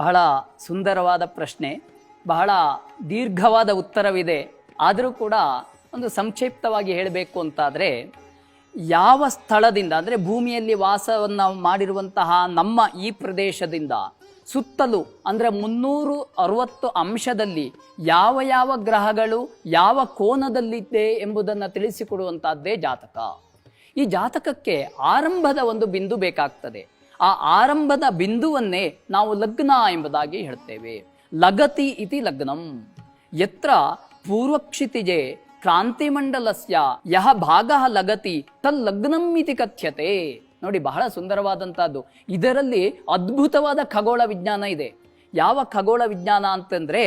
ಬಹಳ ಸುಂದರವಾದ ಪ್ರಶ್ನೆ, ಬಹಳ ದೀರ್ಘವಾದ ಉತ್ತರವಿದೆ. ಆದರೂ ಕೂಡ ಒಂದು ಸಂಕ್ಷಿಪ್ತವಾಗಿ ಹೇಳಬೇಕು ಅಂತಾದರೆ, ಯಾವ ಸ್ಥಳದಿಂದ ಅಂದರೆ ಭೂಮಿಯಲ್ಲಿ ವಾಸವನ್ನು ಮಾಡಿರುವಂತಹ ನಮ್ಮ ಈ ಪ್ರದೇಶದಿಂದ ಸುತ್ತಲೂ ಅಂದರೆ 360 ಅಂಶದಲ್ಲಿ ಯಾವ ಯಾವ ಗ್ರಹಗಳು ಯಾವ ಕೋನದಲ್ಲಿದೆ ಎಂಬುದನ್ನು ತಿಳಿಸಿಕೊಡುವಂತಹದ್ದೇ ಜಾತಕ. ಈ ಜಾತಕಕ್ಕೆ ಆರಂಭದ ಒಂದು ಬಿಂದು ಬೇಕಾಗ್ತದೆ. ಆ ಆರಂಭದ ಬಿಂದುವನ್ನೇ ನಾವು ಲಗ್ನ ಎಂಬುದಾಗಿ ಹೇಳ್ತೇವೆ. ಲಗತಿ ಇತಿ ಲಗ್ನಂ ಯತ್ರ ಪೂರ್ವಕ್ಷಿತಿಜೆ ಕ್ರಾಂತಿಮಂಡಲಸ್ಯ ಯಹ ಭಾಗ ಲಗತಿ ತಲ್ಲಗ್ನಂ ಇತಿ ಕಥ್ಯತೆ. ನೋಡಿ, ಬಹಳ ಸುಂದರವಾದಂತಹದ್ದು. ಇದರಲ್ಲಿ ಅದ್ಭುತವಾದ ಖಗೋಳ ವಿಜ್ಞಾನ ಇದೆ. ಯಾವ ಖಗೋಳ ವಿಜ್ಞಾನ ಅಂತಂದ್ರೆ,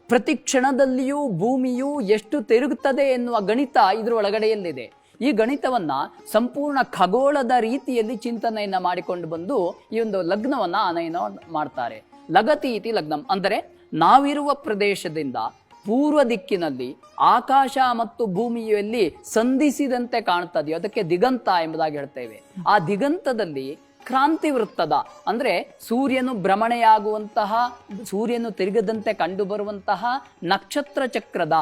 ಪ್ರತಿ ಕ್ಷಣದಲ್ಲಿಯೂ ಭೂಮಿಯು ಎಷ್ಟು ತಿರುಗುತ್ತದೆ ಎನ್ನುವ ಗಣಿತ ಇದರ ಒಳಗಡೆಯಲ್ಲಿದೆ. ಈ ಗಣಿತವನ್ನ ಸಂಪೂರ್ಣ ಖಗೋಳದ ರೀತಿಯಲ್ಲಿ ಚಿಂತನೆಯನ್ನ ಮಾಡಿಕೊಂಡು ಬಂದು ಈ ಒಂದು ಲಗ್ನವನ್ನ ಆನಯನ ಮಾಡ್ತಾರೆ. ಲಗತಿ ಇತಿ ಲಗ್ನಂ ಅಂದರೆ ನಾವಿರುವ ಪ್ರದೇಶದಿಂದ ಪೂರ್ವ ದಿಕ್ಕಿನಲ್ಲಿ ಆಕಾಶ ಮತ್ತು ಭೂಮಿಯಲ್ಲಿ ಸಂಧಿಸಿದಂತೆ ಕಾಣುತ್ತದೆಯೋ ಅದಕ್ಕೆ ದಿಗಂತ ಎಂಬುದಾಗಿ ಹೇಳ್ತೇವೆ. ಆ ದಿಗಂತದಲ್ಲಿ ಕ್ರಾಂತಿ ವೃತ್ತದ ಅಂದರೆ ಸೂರ್ಯನು ಭ್ರಮಣೆಯಾಗುವಂತಹ, ಸೂರ್ಯನು ತಿರುಗದಂತೆ ಕಂಡುಬರುವಂತಹ ನಕ್ಷತ್ರ ಚಕ್ರದ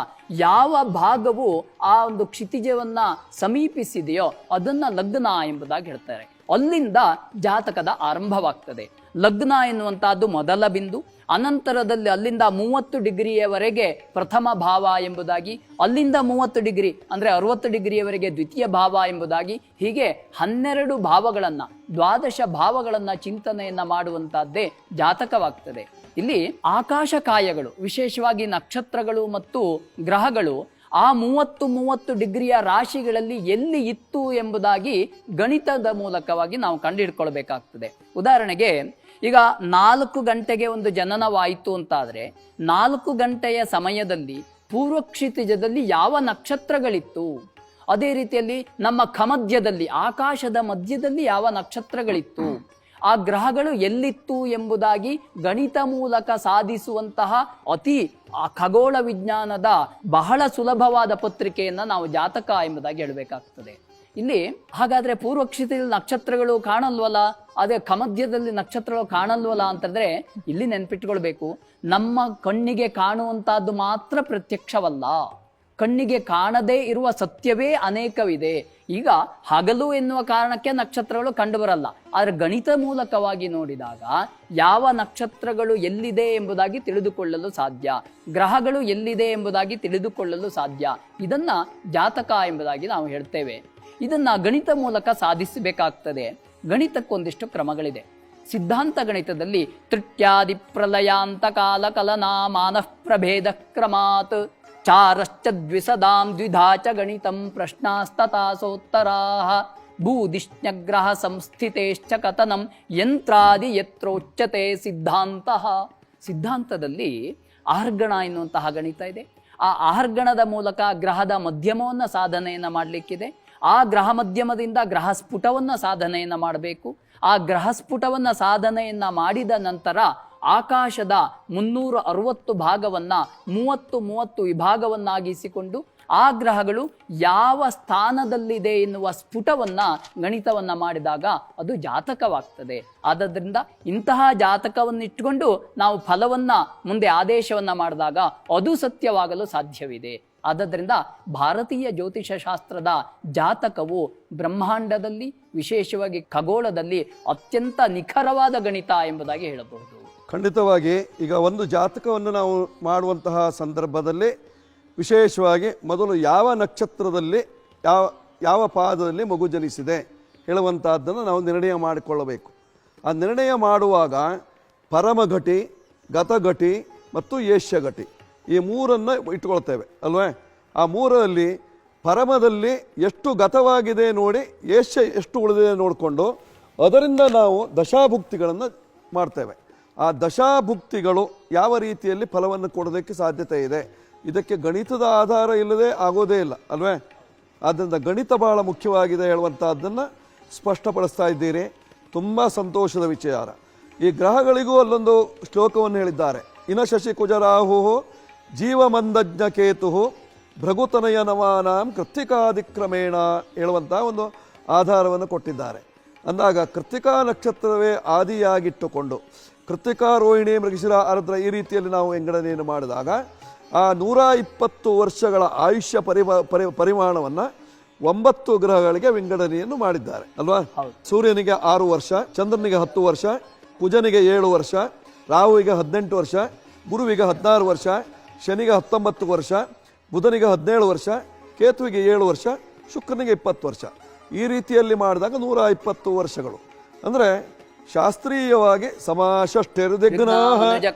ಯಾವ ಭಾಗವು ಆ ಒಂದು ಕ್ಷಿತಿಜವನ್ನ ಸಮೀಪಿಸಿದೆಯೋ ಅದನ್ನ ಲಗ್ನ ಎಂಬುದಾಗಿ ಹೇಳ್ತಾರೆ. ಅಲ್ಲಿಂದ ಜಾತಕದ ಆರಂಭವಾಗ್ತದೆ. ಲಗ್ನ ಎನ್ನುವಂತಹದ್ದು ಮೊದಲ ಬಿಂದು. ಅನಂತರದಲ್ಲಿ ಅಲ್ಲಿಂದ 30 ಡಿಗ್ರಿಯವರೆಗೆ ಪ್ರಥಮ ಭಾವ ಎಂಬುದಾಗಿ, ಅಲ್ಲಿಂದ 30 ಡಿಗ್ರಿ ಅಂದರೆ 60 ಡಿಗ್ರಿಯವರೆಗೆ ದ್ವಿತೀಯ ಭಾವ ಎಂಬುದಾಗಿ, ಹೀಗೆ 12 ಭಾವಗಳನ್ನು, 12 ಭಾವಗಳನ್ನು ಚಿಂತನೆಯನ್ನ ಮಾಡುವಂತಹದ್ದೇ ಜಾತಕವಾಗ್ತದೆ. ಇಲ್ಲಿ ಆಕಾಶಕಾಯಗಳು, ವಿಶೇಷವಾಗಿ ನಕ್ಷತ್ರಗಳು ಮತ್ತು ಗ್ರಹಗಳು ಆ 30 ಡಿಗ್ರಿಯ ರಾಶಿಗಳಲ್ಲಿ ಎಲ್ಲಿ ಇತ್ತು ಎಂಬುದಾಗಿ ಗಣಿತದ ಮೂಲಕವಾಗಿ ನಾವು ಕಂಡುಹಿಡ್ಕೊಳ್ಬೇಕಾಗ್ತದೆ. ಉದಾಹರಣೆಗೆ, ಈಗ 4 ಗಂಟೆಗೆ ಒಂದು ಜನನವಾಯಿತು ಅಂತಾದರೆ 4 ಗಂಟೆಯ ಸಮಯದಲ್ಲಿ ಪೂರ್ವಕ್ಷಿತಿಜದಲ್ಲಿ ಯಾವ ನಕ್ಷತ್ರಗಳಿತ್ತು, ಅದೇ ರೀತಿಯಲ್ಲಿ ನಮ್ಮ ಖಮಧ್ಯದಲ್ಲಿ ಆಕಾಶದ ಮಧ್ಯದಲ್ಲಿ ಯಾವ ನಕ್ಷತ್ರಗಳಿತ್ತು, ಆ ಗ್ರಹಗಳು ಎಲ್ಲಿತ್ತು ಎಂಬುದಾಗಿ ಗಣಿತ ಮೂಲಕ ಸಾಧಿಸುವಂತಹ ಅತಿ ಖಗೋಳ ವಿಜ್ಞಾನದ ಬಹಳ ಸುಲಭವಾದ ಪತ್ರಿಕೆಯನ್ನು ನಾವು ಜಾತಕ ಎಂಬುದಾಗಿ ಹೇಳಬೇಕಾಗ್ತದೆ. ಇಲ್ಲಿ ಹಾಗಾದ್ರೆ ಪೂರ್ವಕ್ಷಿತಿಯಲ್ಲಿ ನಕ್ಷತ್ರಗಳು ಕಾಣಲ್ವಲ್ಲ, ಅದೇ ಖಮಧ್ಯದಲ್ಲಿ ನಕ್ಷತ್ರಗಳು ಕಾಣಲ್ವಲ್ಲ ಅಂತಂದ್ರೆ ಇಲ್ಲಿ ನೆನ್ಪಿಟ್ಕೊಳ್ಬೇಕು, ನಮ್ಮ ಕಣ್ಣಿಗೆ ಕಾಣುವಂತಹದ್ದು ಮಾತ್ರ ಪ್ರತ್ಯಕ್ಷವಲ್ಲ, ಕಣ್ಣಿಗೆ ಕಾಣದೇ ಇರುವ ಸತ್ಯವೇ ಅನೇಕವಿದೆ. ಈಗ ಹಗಲು ಎನ್ನುವ ಕಾರಣಕ್ಕೆ ನಕ್ಷತ್ರಗಳು ಕಂಡುಬರಲ್ಲ, ಆದರೆ ಗಣಿತ ಮೂಲಕವಾಗಿ ನೋಡಿದಾಗ ಯಾವ ನಕ್ಷತ್ರಗಳು ಎಲ್ಲಿದೆ ಎಂಬುದಾಗಿ ತಿಳಿದುಕೊಳ್ಳಲು ಸಾಧ್ಯ, ಗ್ರಹಗಳು ಎಲ್ಲಿದೆ ಎಂಬುದಾಗಿ ತಿಳಿದುಕೊಳ್ಳಲು ಸಾಧ್ಯ. ಇದನ್ನ ಜಾತಕ ಎಂಬುದಾಗಿ ನಾವು ಹೇಳ್ತೇವೆ. ಇದನ್ನ ಗಣಿತ ಮೂಲಕ ಸಾಧಿಸಬೇಕಾಗ್ತದೆ. ಗಣಿತಕ್ಕೊಂದಿಷ್ಟು ಕ್ರಮಗಳಿದೆ. ಸಿದ್ಧಾಂತ ಗಣಿತದಲ್ಲಿ ತೃಟ್ಯಾದಿ ಪ್ರಲಯಾಂತ ಕಾಲ ಕಲನಾ ಮಾನಃ ಪ್ರಭೇದ ಕ್ರಮಾತ್ ಚಾರಶ್ಚ ದ್ವಿಸದಾಂ ದ್ವಿಧಾ ಚ ಗಣಿತಂ ಪ್ರಶ್ನಾಸ್ತತಾಸೋತ್ತರಾಃ ಭೂದಿಷ್ಣ್ಯಗ್ರಹ ಸಂಸ್ಥಿತೇಶ್ಚ ಕಥನಂ ಯಂತ್ರಾದಿ ಯತ್ರೋಚ್ಯತೆ ಸಿದ್ಧಾಂತಃ. ಸಿದ್ಧಾಂತದಲ್ಲಿ ಆರ್ಗಣ ಎನ್ನುವಂತಹ ಗಣಿತ ಇದೆ. ಆ ಆರ್ಗಣದ ಮೂಲಕ ಗ್ರಹದ ಮಧ್ಯಮವನ್ನು ಸಾಧನೆಯನ್ನು ಮಾಡಲಿಕ್ಕಿದೆ. ಆ ಗ್ರಹ ಮಧ್ಯಮದಿಂದ ಗ್ರಹ ಸ್ಫುಟವನ್ನು ಸಾಧನೆಯನ್ನು ಮಾಡಬೇಕು. ಆ ಗ್ರಹ ಸ್ಫುಟವನ್ನು ಸಾಧನೆಯನ್ನು ಮಾಡಿದ ನಂತರ ಆಕಾಶದ 360 ಭಾಗವನ್ನು 30 ವಿಭಾಗವನ್ನಾಗಿಸಿಕೊಂಡು ಆ ಗ್ರಹಗಳು ಯಾವ ಸ್ಥಾನದಲ್ಲಿದೆ ಎನ್ನುವ ಸ್ಫುಟವನ್ನು ಗಣಿತವನ್ನು ಮಾಡಿದಾಗ ಅದು ಜಾತಕವಾಗ್ತದೆ. ಆದ್ದರಿಂದ ಇಂತಹ ಜಾತಕವನ್ನಿಟ್ಟುಕೊಂಡು ನಾವು ಫಲವನ್ನು ಮುಂದೆ ಆದೇಶವನ್ನು ಮಾಡಿದಾಗ ಅದು ಸತ್ಯವಾಗಲು ಸಾಧ್ಯವಿದೆ. ಆದ್ದರಿಂದ ಭಾರತೀಯ ಜ್ಯೋತಿಷ ಶಾಸ್ತ್ರದ ಜಾತಕವು ಬ್ರಹ್ಮಾಂಡದಲ್ಲಿ, ವಿಶೇಷವಾಗಿ ಖಗೋಳದಲ್ಲಿ ಅತ್ಯಂತ ನಿಖರವಾದ ಗಣಿತ ಎಂಬುದಾಗಿ ಹೇಳಬಹುದು. ಖಂಡಿತವಾಗಿ ಈಗ ಒಂದು ಜಾತಕವನ್ನು ನಾವು ಮಾಡುವಂತಹ ಸಂದರ್ಭದಲ್ಲಿ ವಿಶೇಷವಾಗಿ ಮೊದಲು ಯಾವ ನಕ್ಷತ್ರದಲ್ಲಿ ಯಾವ ಪಾದದಲ್ಲಿ ಮಗು ಜನಿಸಿದೆ ಹೇಳುವಂತಹದ್ದನ್ನು ನಾವು ನಿರ್ಣಯ ಮಾಡಿಕೊಳ್ಳಬೇಕು. ಆ ನಿರ್ಣಯ ಮಾಡುವಾಗ ಪರಮಘಟಿ, ಗತಘಟಿ ಮತ್ತು ಏಷ್ಯಘಟಿ ಈ ಮೂರನ್ನು ಇಟ್ಕೊಳ್ತೇವೆ ಅಲ್ವೇ. ಆ ಮೂರಲ್ಲಿ ಪರಮದಲ್ಲಿ ಎಷ್ಟು ಗತವಾಗಿದೆ ನೋಡಿ, ಏಷ್ಯ ಎಷ್ಟು ಉಳಿದಿದೆ ನೋಡಿಕೊಂಡು ಅದರಿಂದ ನಾವು ದಶಾಭುಕ್ತಿಗಳನ್ನು ಮಾಡ್ತೇವೆ. ಆ ದಶಾಭುಕ್ತಿಗಳು ಯಾವ ರೀತಿಯಲ್ಲಿ ಫಲವನ್ನು ಕೊಡೋದಕ್ಕೆ ಸಾಧ್ಯತೆ ಇದೆ, ಇದಕ್ಕೆ ಗಣಿತದ ಆಧಾರ ಇಲ್ಲದೆ ಆಗೋದೇ ಇಲ್ಲ ಅಲ್ವೇ. ಆದ್ದರಿಂದ ಗಣಿತ ಬಹಳ ಮುಖ್ಯವಾಗಿದೆ ಹೇಳುವಂಥದ್ದನ್ನು ಸ್ಪಷ್ಟಪಡಿಸ್ತಾ ಇದ್ದೀರಿ, ತುಂಬ ಸಂತೋಷದ ವಿಚಾರ. ಈ ಗ್ರಹಗಳಿಗೂ ಅಲ್ಲೊಂದು ಶ್ಲೋಕವನ್ನು ಹೇಳಿದ್ದಾರೆ. ಇನ ಶಶಿ ಕುಜರಾಹು ಜೀವಮಂದಜ್ಞ ಕೇತು ಭೃಗುತನಯ ನವಾನಾಂ ಕೃತ್ತಿಕಾದಿಕ್ರಮೇಣ ಹೇಳುವಂಥ ಒಂದು ಆಧಾರವನ್ನು ಕೊಟ್ಟಿದ್ದಾರೆ. ಅಂದಾಗ ಕೃತ್ತಿಕಾ ನಕ್ಷತ್ರವೇ ಆದಿಯಾಗಿಟ್ಟುಕೊಂಡು ಕೃತಿಕಾ ರೋಹಿಣಿ ಮೃಗಶಿರ ಆರ್ದ್ರ ಈ ರೀತಿಯಲ್ಲಿ ನಾವು ವಿಂಗಡಣೆಯನ್ನು ಮಾಡಿದಾಗ ಆ 120 ವರ್ಷಗಳ ಆಯುಷ್ಯ ಪರಿಮಾಣವನ್ನು 9 ಗ್ರಹಗಳಿಗೆ ವಿಂಗಡಣೆಯನ್ನು ಮಾಡಿದ್ದಾರೆ ಅಲ್ವಾ. ಸೂರ್ಯನಿಗೆ 6 ವರ್ಷ, ಚಂದ್ರನಿಗೆ 10 ವರ್ಷ, ಕುಜನಿಗೆ 7 ವರ್ಷ, ರಾಹುವಿಗೆ 18 ವರ್ಷ, ಗುರುವಿಗೆ 16 ವರ್ಷ, ಶನಿಗೆ 19 ವರ್ಷ, ಬುಧನಿಗೆ 17 ವರ್ಷ, ಕೇತುವಿಗೆ 7 ವರ್ಷ, ಶುಕ್ರನಿಗೆ 20 ವರ್ಷ. ಈ ರೀತಿಯಲ್ಲಿ ಮಾಡಿದಾಗ 120 ವರ್ಷಗಳು. ಅಂದರೆ ಶಾಸ್ತ್ರೀಯವಾಗಿ ಸಮಾಷಷ್ಠಿರ್ದಿಗ್ನಾಃ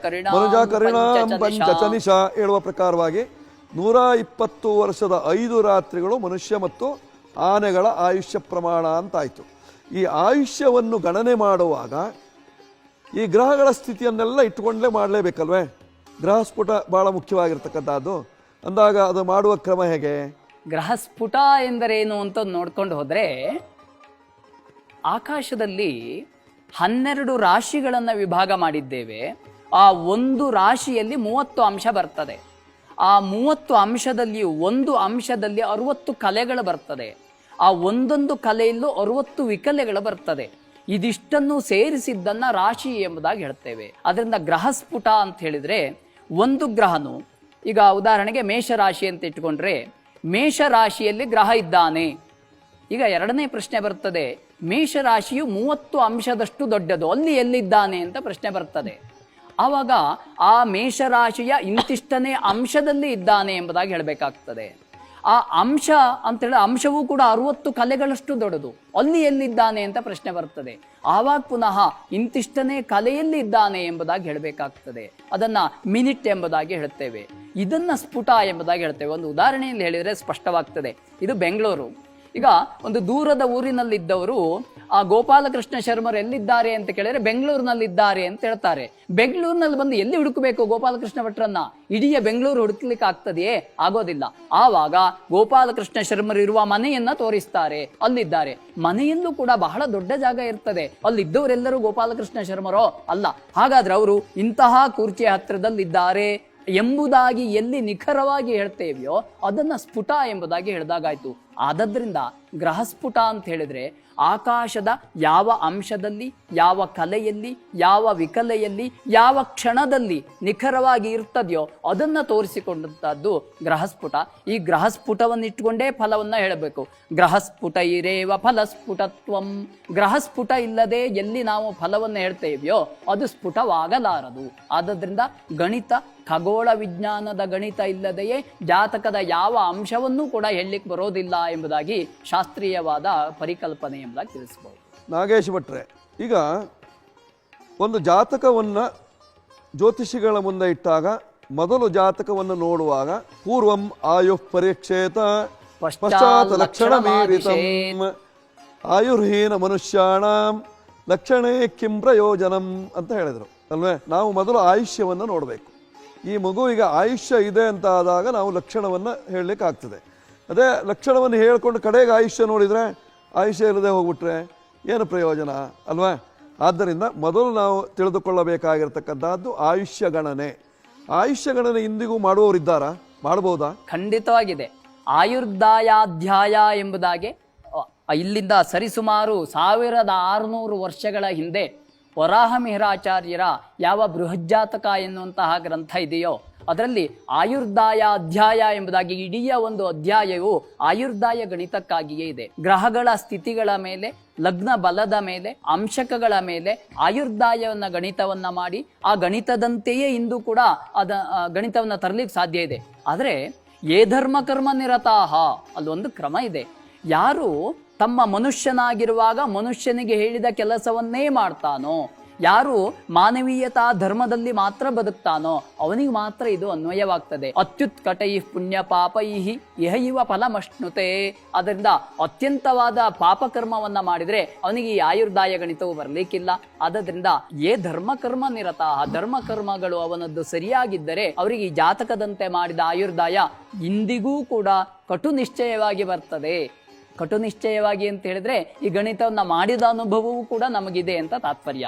ಮನುಜ ಕರಿಣಾಂ ಪಂಚಚನಿಷ ಹೇಳುವ ಪ್ರಕಾರವಾಗಿ 120 ವರ್ಷದ 5 ರಾತ್ರಿಗಳು ಮನುಷ್ಯ ಮತ್ತು ಆನೆಗಳ ಆಯುಷ್ಯ ಪ್ರಮಾಣ ಅಂತಾಯಿತು. ಈ ಆಯುಷ್ಯವನ್ನು ಗಣನೆ ಮಾಡುವಾಗ ಈ ಗ್ರಹಗಳ ಸ್ಥಿತಿಯನ್ನೆಲ್ಲ ಇಟ್ಟುಕೊಂಡಲೇ ಮಾಡಲೇಬೇಕಲ್ವೇ. ಗ್ರಹಸ್ಫುಟ ಭಾಳ ಮುಖ್ಯವಾಗಿರ್ತಕ್ಕಂಥದ್ದು ಅಂದಾಗ ಅದು ಮಾಡುವ ಕ್ರಮ ಹೇಗೆ? ಗ್ರಹಸ್ಫುಟ ಎಂದರೇನು ಅಂತ ನೋಡ್ಕೊಂಡು ಹೋದರೆ, ಆಕಾಶದಲ್ಲಿ 12 ರಾಶಿಗಳನ್ನು ವಿಭಾಗ ಮಾಡಿದ್ದೇವೆ. ಆ ಒಂದು ರಾಶಿಯಲ್ಲಿ 30 ಅಂಶ ಬರ್ತದೆ. ಆ 30 ಅಂಶದಲ್ಲಿಯೂ ಒಂದು ಅಂಶದಲ್ಲಿ 60 ಕಲೆಗಳು ಬರ್ತದೆ. ಆ ಒಂದೊಂದು ಕಲೆಯಲ್ಲೂ 60 ವಿಕಲೆಗಳು ಬರ್ತದೆ. ಇದಿಷ್ಟನ್ನು ಸೇರಿಸಿದ್ದನ್ನ ರಾಶಿ ಎಂಬುದಾಗಿ ಹೇಳ್ತೇವೆ. ಅದರಿಂದ ಗ್ರಹಸ್ಫುಟ ಅಂತ ಹೇಳಿದ್ರೆ, ಒಂದು ಗ್ರಹನು ಈಗ ಉದಾಹರಣೆಗೆ ಮೇಷರಾಶಿ ಅಂತ ಇಟ್ಕೊಂಡ್ರೆ, ಮೇಷರಾಶಿಯಲ್ಲಿ ಗ್ರಹ ಇದ್ದಾನೆ. ಈಗ ಎರಡನೇ ಪ್ರಶ್ನೆ ಬರ್ತದೆ, ಮೇಷರಾಶಿಯು 30 ಅಂಶದಷ್ಟು ದೊಡ್ಡದು, ಅಲ್ಲಿ ಎಲ್ಲಿದ್ದಾನೆ ಅಂತ ಪ್ರಶ್ನೆ ಬರ್ತದೆ. ಆವಾಗ ಆ ಮೇಷರಾಶಿಯ ಇಂತಿಷ್ಟನೇ ಅಂಶದಲ್ಲಿ ಇದ್ದಾನೆ ಎಂಬುದಾಗಿ ಹೇಳಬೇಕಾಗ್ತದೆ. ಆ ಅಂಶ ಅಂತೇಳಿ ಅಂಶವೂ ಕೂಡ 60 ಕಲೆಗಳಷ್ಟು ದೊಡ್ಡದು, ಅಲ್ಲಿ ಎಲ್ಲಿದ್ದಾನೆ ಅಂತ ಪ್ರಶ್ನೆ ಬರ್ತದೆ. ಆವಾಗ ಪುನಃ ಇಂತಿಷ್ಟನೇ ಕಲೆಯಲ್ಲಿ ಇದ್ದಾನೆ ಎಂಬುದಾಗಿ ಹೇಳಬೇಕಾಗ್ತದೆ. ಅದನ್ನ ಮಿನಿಟ್ ಎಂಬುದಾಗಿ ಹೇಳ್ತೇವೆ. ಇದನ್ನ ಸ್ಫುಟ ಎಂಬುದಾಗಿ ಹೇಳ್ತೇವೆ. ಒಂದು ಉದಾಹರಣೆಯಲ್ಲಿ ಹೇಳಿದರೆ ಸ್ಪಷ್ಟವಾಗ್ತದೆ. ಇದು ಬೆಂಗಳೂರು. ಈಗ ಒಂದು ದೂರದ ಊರಿನಲ್ಲಿದ್ದವರು ಆ ಗೋಪಾಲಕೃಷ್ಣ ಶರ್ಮರು ಎಲ್ಲಿದ್ದಾರೆ ಅಂತ ಕೇಳಿದ್ರೆ ಬೆಂಗಳೂರಿನಲ್ಲಿದ್ದಾರೆ ಅಂತ ಹೇಳ್ತಾರೆ. ಬೆಂಗಳೂರಿನಲ್ಲಿ ಬಂದು ಎಲ್ಲಿ ಹುಡುಕಬೇಕು ಗೋಪಾಲಕೃಷ್ಣ ಭಟ್ರನ್ನ? ಇಡೀ ಬೆಂಗಳೂರು ಹುಡುಕ್ಲಿಕ್ಕೆ ಆಗ್ತದೆಯೇ? ಆಗೋದಿಲ್ಲ. ಆವಾಗ ಗೋಪಾಲಕೃಷ್ಣ ಶರ್ಮರು ಇರುವ ಮನೆಯನ್ನ ತೋರಿಸ್ತಾರೆ, ಅಲ್ಲಿದ್ದಾರೆ. ಮನೆಯಲ್ಲೂ ಕೂಡ ಬಹಳ ದೊಡ್ಡ ಜಾಗ ಇರ್ತದೆ. ಅಲ್ಲಿದ್ದವರೆಲ್ಲರೂ ಗೋಪಾಲಕೃಷ್ಣ ಶರ್ಮರೋ? ಅಲ್ಲ. ಹಾಗಾದ್ರೆ ಅವರು ಇಂತಹ ಕುರ್ಚಿಯ ಹತ್ರದಲ್ಲಿದ್ದಾರೆ ಎಂಬುದಾಗಿ ಎಲ್ಲಿ ನಿಖರವಾಗಿ ಹೇಳ್ತೇವೆಯೋ ಅದನ್ನ ಸ್ಫುಟ ಎಂಬುದಾಗಿ ಹೇಳಿದಾಗಾಯ್ತು. ಆದದ್ರಿಂದ ಗ್ರಹಸ್ಫುಟ ಅಂತ ಹೇಳಿದ್ರೆ ಆಕಾಶದ ಯಾವ ಅಂಶದಲ್ಲಿ, ಯಾವ ಕಲೆಯಲ್ಲಿ, ಯಾವ ವಿಕಲೆಯಲ್ಲಿ, ಯಾವ ಕ್ಷಣದಲ್ಲಿ ನಿಖರವಾಗಿ ಇರ್ತದೆಯೋ ಅದನ್ನ ತೋರಿಸಿಕೊಂಡಂತಹದ್ದು ಗ್ರಹಸ್ಫುಟ. ಈ ಗ್ರಹಸ್ಫುಟವನ್ನು ಇಟ್ಟುಕೊಂಡೇ ಫಲವನ್ನ ಹೇಳಬೇಕು. ಗ್ರಹಸ್ಫುಟ ಇರೇವ ಫಲಸ್ಫುಟತ್ವಂ. ಗ್ರಹಸ್ಫುಟ ಇಲ್ಲದೆ ಎಲ್ಲಿ ನಾವು ಫಲವನ್ನು ಹೇಳ್ತೇವೆಯೋ ಅದು ಸ್ಫುಟವಾಗಲಾರದು. ಆದದ್ರಿಂದ ಗಣಿತ, ಖಗೋಳ ವಿಜ್ಞಾನದ ಗಣಿತ ಇಲ್ಲದೆಯೇ ಜಾತಕದ ಯಾವ ಅಂಶವನ್ನೂ ಕೂಡ ಹೇಳಲಿಕ್ಕೆ ಬರೋದಿಲ್ಲ ಎಂಬುದಾಗಿ ಶಾಸ್ತ್ರೀಯವಾದ ಪರಿಕಲ್ಪನೆ ಎಂಬುದಾಗಿ ತಿಳಿಸಬಹುದು. ನಾಗೇಶ್ ಭಟ್ರೆ, ಈಗ ಒಂದು ಜಾತಕವನ್ನು ಜ್ಯೋತಿಷಿಗಳ ಮುಂದೆ ಇಟ್ಟಾಗ ಮೊದಲು ಜಾತಕವನ್ನು ನೋಡುವಾಗ ಪೂರ್ವಂ ಆಯು ಪರೀಕ್ಷೇತ ಪಶ್ಚಾತ್ ಲಕ್ಷಣ ಮೀರಿತಂ ಆಯುರ್ಹೀನ ಮನುಷ್ಯಾಣಂ ಲಕ್ಷಣೇ ಕಿಂ ಪ್ರಯೋಜನಂ ಅಂತ ಹೇಳಿದರು ಅಲ್ವೇ. ನಾವು ಮೊದಲು ಆಯುಷ್ಯವನ್ನು ನೋಡಬೇಕು. ಈ ಮಗುವಿಗೆ ಆಯುಷ್ಯ ಇದೆ ಅಂತ ಆದಾಗ ನಾವು ಲಕ್ಷಣವನ್ನು ಹೇಳಲಿಕ್ಕೆ ಆಗ್ತದೆ. ಅದೇ ಲಕ್ಷಣವನ್ನು ಹೇಳ್ಕೊಂಡು ಕಡೆಗೆ ಆಯುಷ್ಯ ನೋಡಿದರೆ ಆಯುಷ್ಯ ಇಲ್ಲದೆ ಹೋಗ್ಬಿಟ್ರೆ ಏನು ಪ್ರಯೋಜನ ಅಲ್ವಾ. ಆದ್ದರಿಂದ ಮೊದಲು ನಾವು ತಿಳಿದುಕೊಳ್ಳಬೇಕಾಗಿರ್ತಕ್ಕಂಥದ್ದು ಆಯುಷ್ಯ ಗಣನೆ. ಆಯುಷ್ಯ ಗಣನೆ ಇಂದಿಗೂ ಮಾಡುವವರಿದ್ದಾರಾ? ಮಾಡ್ಬೋದಾ? ಖಂಡಿತವಾಗಿದೆ. ಆಯುರ್ದಾಯಾಧ್ಯಾಯ ಎಂಬುದಾಗಿ ಇಲ್ಲಿಂದ ಸರಿಸುಮಾರು 1600 ವರ್ಷಗಳ ಹಿಂದೆ ವರಾಹ ಮಿಹಿರಾಚಾರ್ಯರ ಯಾವ ಬೃಹಜ್ಜಾತಕ ಎನ್ನುವಂತಹ ಗ್ರಂಥ ಇದೆಯೋ ಅದರಲ್ಲಿ ಆಯುರ್ದಾಯ ಅಧ್ಯಾಯ ಎಂಬುದಾಗಿ ಇಡೀ ಒಂದು ಅಧ್ಯಾಯವು ಆಯುರ್ದಾಯ ಗಣಿತಕ್ಕಾಗಿಯೇ ಇದೆ. ಗ್ರಹಗಳ ಸ್ಥಿತಿಗಳ ಮೇಲೆ, ಲಗ್ನ ಬಲದ ಮೇಲೆ, ಅಂಶಕಗಳ ಮೇಲೆ ಆಯುರ್ದಾಯವನ್ನ ಗಣಿತವನ್ನ ಮಾಡಿ ಆ ಗಣಿತದಂತೆಯೇ ಇಂದು ಕೂಡ ಗಣಿತವನ್ನ ತರಲಿಕ್ಕೆ ಸಾಧ್ಯ ಇದೆ. ಆದರೆ ಯೇ ಧರ್ಮ ಕರ್ಮ ನಿರತಾಹ ಅಲ್ಲೊಂದು ಕ್ರಮ ಇದೆ. ಯಾರು ತಮ್ಮ ಮನುಷ್ಯನಾಗಿರುವಾಗ ಮನುಷ್ಯನಿಗೆ ಹೇಳಿದ ಕೆಲಸವನ್ನೇ ಮಾಡ್ತಾನೋ, ಯಾರು ಮಾನವೀಯತಾ ಧರ್ಮದಲ್ಲಿ ಮಾತ್ರ ಬದುಕ್ತಾನೋ ಅವನಿಗೆ ಮಾತ್ರ ಇದು ಅನ್ವಯವಾಗ್ತದೆ. ಅತ್ಯುತ್ಕಟೈ ಪುಣ್ಯ ಪಾಪೈ ಇಹ ಇವ ಫಲಮಶ್ನುತೆ. ಅದರಿಂದ ಅತ್ಯಂತವಾದ ಪಾಪಕರ್ಮವನ್ನ ಮಾಡಿದ್ರೆ ಅವನಿಗೆ ಈ ಆಯುರ್ದಾಯ ಗಣಿತವು ಬರಲಿಕ್ಕಿಲ್ಲ. ಆದ್ದರಿಂದ ಏ ಧರ್ಮಕರ್ಮ ನಿರತ, ಧರ್ಮಕರ್ಮಗಳು ಅವನದ್ದು ಸರಿಯಾಗಿದ್ದರೆ ಅವರಿಗೆ ಈ ಜಾತಕದಂತೆ ಮಾಡಿದ ಆಯುರ್ದಾಯ ಇಂದಿಗೂ ಕೂಡ ಕಟು ನಿಶ್ಚಯವಾಗಿ ಬರ್ತದೆ. ಕಟು ನಿಶ್ಚಯವಾಗಿ ಅಂತ ಹೇಳಿದ್ರೆ ಈ ಗಣಿತವನ್ನ ಮಾಡಿದ ಅನುಭವವೂ ಕೂಡ ನಮಗಿದೆ ಅಂತ ತಾತ್ಪರ್ಯ.